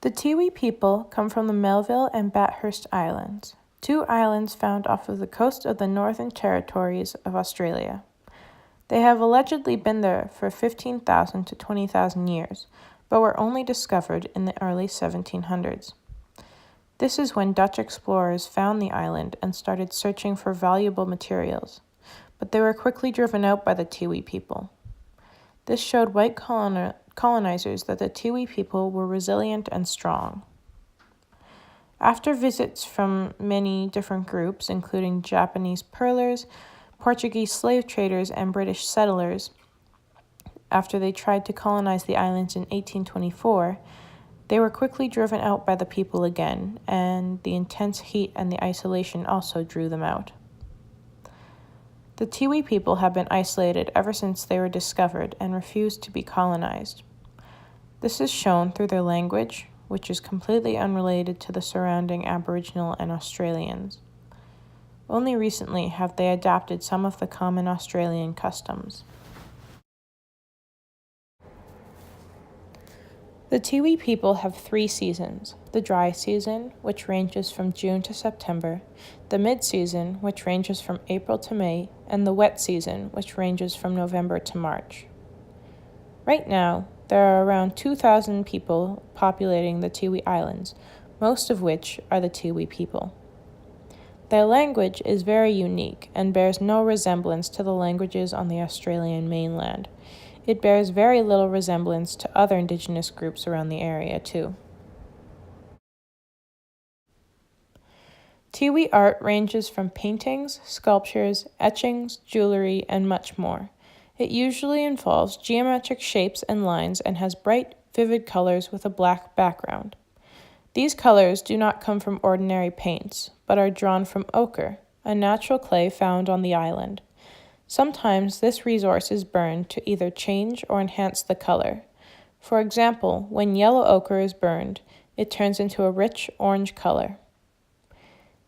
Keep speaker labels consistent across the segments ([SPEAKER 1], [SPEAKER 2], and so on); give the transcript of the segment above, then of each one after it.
[SPEAKER 1] The Tiwi people come from the Melville and Bathurst Islands, two islands found off of the coast of the Northern Territories of Australia. They have allegedly been there for 15,000 to 20,000 years, but were only discovered in the early 1700s. This is when Dutch explorers found the island and started searching for valuable materials, but they were quickly driven out by the Tiwi people. This showed white colonizers that the Tiwi people were resilient and strong. After visits from many different groups, including Japanese pearlers, Portuguese slave traders, and British settlers, after they tried to colonize the islands in 1824, they were quickly driven out by the people again, and the intense heat and the isolation also drew them out. The Tiwi people have been isolated ever since they were discovered and refused to be colonized. This is shown through their language, which is completely unrelated to the surrounding Aboriginal and Australians. Only recently have they adapted some of the common Australian customs. The Tiwi people have 3 seasons: the dry season, which ranges from June to September, the mid-season, which ranges from April to May, and the wet season, which ranges from November to March. Right now, there are around 2,000 people populating the Tiwi Islands, most of which are the Tiwi people. Their language is very unique and bears no resemblance to the languages on the Australian mainland. It bears very little resemblance to other Indigenous groups around the area, too. Tiwi art ranges from paintings, sculptures, etchings, jewelry, and much more. It usually involves geometric shapes and lines and has bright, vivid colors with a black background. These colors do not come from ordinary paints, but are drawn from ochre, a natural clay found on the island. Sometimes this resource is burned to either change or enhance the color. For example, when yellow ochre is burned, it turns into a rich orange color.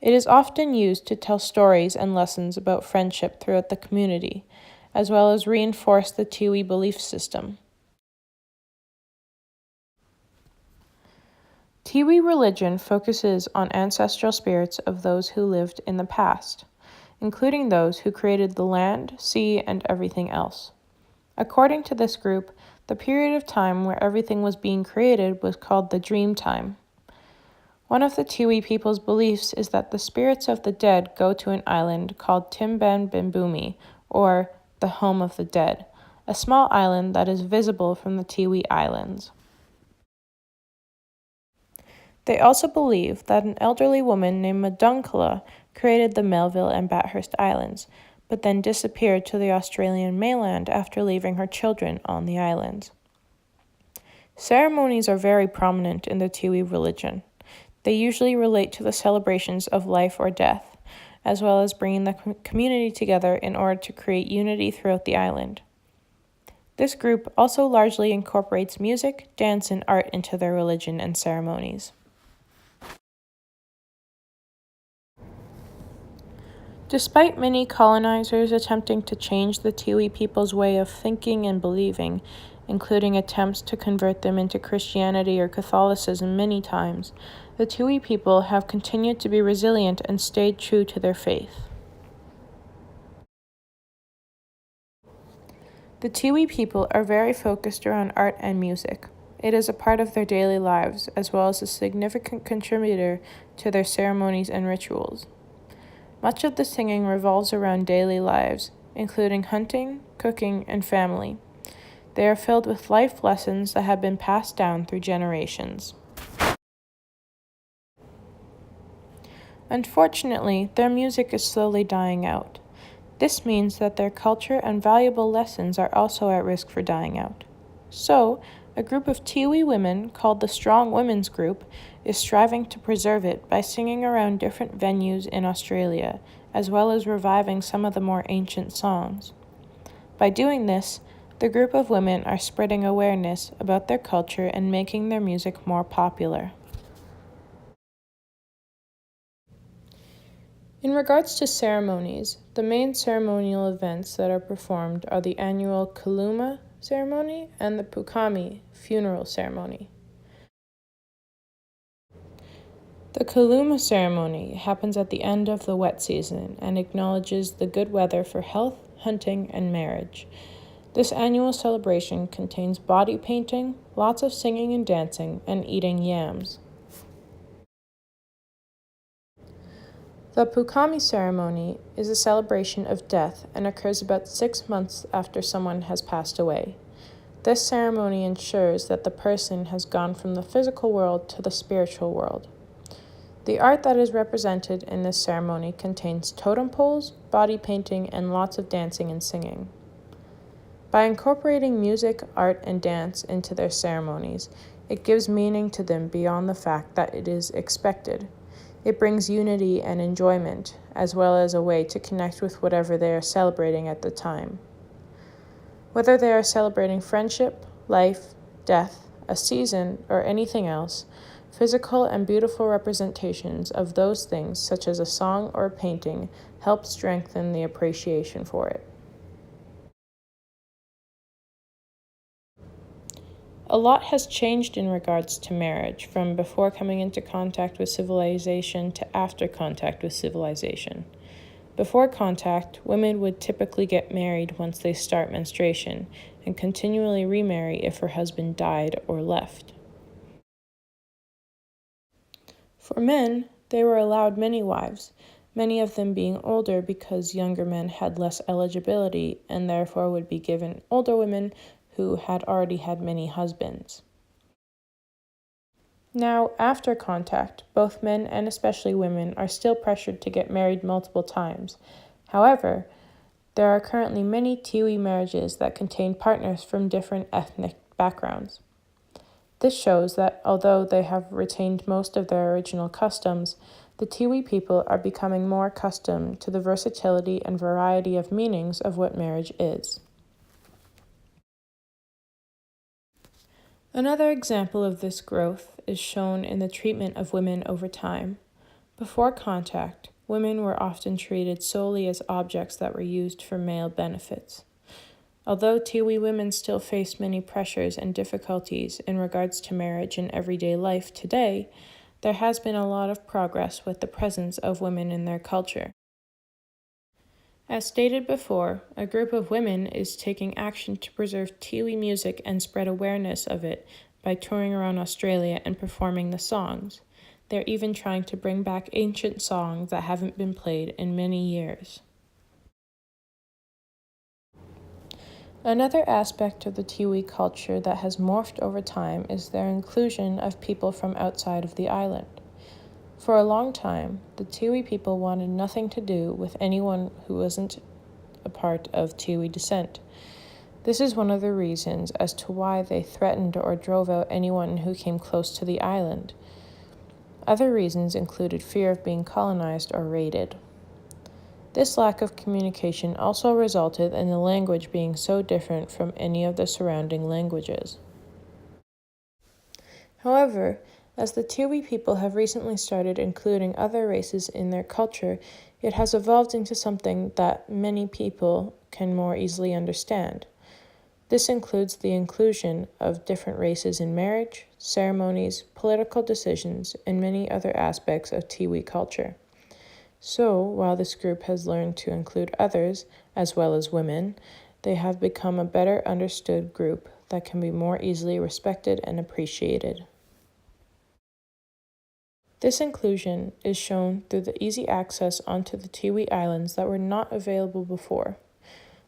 [SPEAKER 1] It is often used to tell stories and lessons about friendship throughout the community, as well as reinforce the Tiwi belief system. Tiwi religion focuses on ancestral spirits of those who lived in the past, including those who created the land, sea, and everything else. According to this group, the period of time where everything was being created was called the dream time. One of the Tiwi people's beliefs is that the spirits of the dead go to an island called Timban Bimbumi, or the home of the dead, a small island that is visible from the Tiwi Islands. They also believe that an elderly woman named Madunkala created the Melville and Bathurst Islands, but then disappeared to the Australian mainland after leaving her children on the islands. Ceremonies are very prominent in the Tiwi religion. They usually relate to the celebrations of life or death, as well as bringing the community together in order to create unity throughout the island. This group also largely incorporates music, dance, and art into their religion and ceremonies. Despite many colonizers attempting to change the Tiwi people's way of thinking and believing, including attempts to convert them into Christianity or Catholicism many times, the Tiwi people have continued to be resilient and stayed true to their faith. The Tiwi people are very focused around art and music. It is a part of their daily lives, as well as a significant contributor to their ceremonies and rituals. Much of the singing revolves around daily lives, including hunting, cooking, and family. They are filled with life lessons that have been passed down through generations. Unfortunately, their music is slowly dying out. This means that their culture and valuable lessons are also at risk for dying out. So, a group of Tiwi women, called the Strong Women's Group, is striving to preserve it by singing around different venues in Australia, as well as reviving some of the more ancient songs. By doing this, the group of women are spreading awareness about their culture and making their music more popular. In regards to ceremonies, the main ceremonial events that are performed are the annual Kaluma ceremony and the Pukami funeral ceremony. The Kaluma ceremony happens at the end of the wet season and acknowledges the good weather for health, hunting, and marriage. This annual celebration contains body painting, lots of singing and dancing, and eating yams. The Pukami ceremony is a celebration of death and occurs about 6 months after someone has passed away. This ceremony ensures that the person has gone from the physical world to the spiritual world. The art that is represented in this ceremony contains totem poles, body painting, and lots of dancing and singing. By incorporating music, art, and dance into their ceremonies, it gives meaning to them beyond the fact that it is expected. It brings unity and enjoyment, as well as a way to connect with whatever they are celebrating at the time. Whether they are celebrating friendship, life, death, a season, or anything else, physical and beautiful representations of those things, such as a song or a painting, help strengthen the appreciation for it. A lot has changed in regards to marriage, from before coming into contact with civilization to after contact with civilization. Before contact, women would typically get married once they start menstruation and continually remarry if her husband died or left. For men, they were allowed many wives, many of them being older because younger men had less eligibility and therefore would be given older women who had already had many husbands. Now, after contact, both men and especially women are still pressured to get married multiple times. However, there are currently many Tiwi marriages that contain partners from different ethnic backgrounds. This shows that although they have retained most of their original customs, the Tiwi people are becoming more accustomed to the versatility and variety of meanings of what marriage is. Another example of this growth is shown in the treatment of women over time. Before contact, women were often treated solely as objects that were used for male benefits. Although Tiwi women still face many pressures and difficulties in regards to marriage and everyday life today, there has been a lot of progress with the presence of women in their culture. As stated before, a group of women is taking action to preserve Tiwi music and spread awareness of it by touring around Australia and performing the songs. They're even trying to bring back ancient songs that haven't been played in many years. Another aspect of the Tiwi culture that has morphed over time is their inclusion of people from outside of the island. For a long time, the Tiwi people wanted nothing to do with anyone who wasn't a part of Tiwi descent. This is one of the reasons as to why they threatened or drove out anyone who came close to the island. Other reasons included fear of being colonized or raided. This lack of communication also resulted in the language being so different from any of the surrounding languages. However, as the Tiwi people have recently started including other races in their culture, it has evolved into something that many people can more easily understand. This includes the inclusion of different races in marriage, ceremonies, political decisions, and many other aspects of Tiwi culture. So, while this group has learned to include others, as well as women, they have become a better understood group that can be more easily respected and appreciated. This inclusion is shown through the easy access onto the Tiwi Islands that were not available before.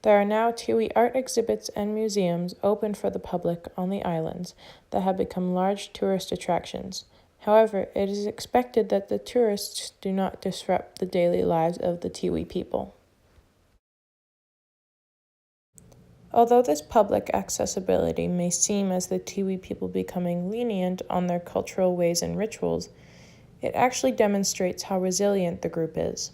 [SPEAKER 1] There are now Tiwi art exhibits and museums open for the public on the islands that have become large tourist attractions. However, it is expected that the tourists do not disrupt the daily lives of the Tiwi people. Although this public accessibility may seem as the Tiwi people becoming lenient on their cultural ways and rituals, it actually demonstrates how resilient the group is.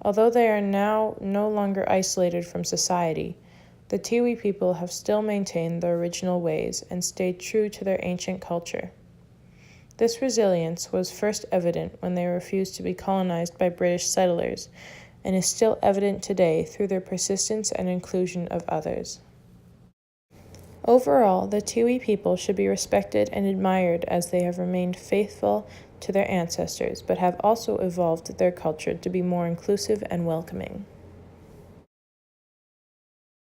[SPEAKER 1] Although they are now no longer isolated from society, the Tiwi people have still maintained their original ways and stayed true to their ancient culture. This resilience was first evident when they refused to be colonized by British settlers, and is still evident today through their persistence and inclusion of others. Overall, the Tiwi people should be respected and admired as they have remained faithful to their ancestors, but have also evolved their culture to be more inclusive and welcoming.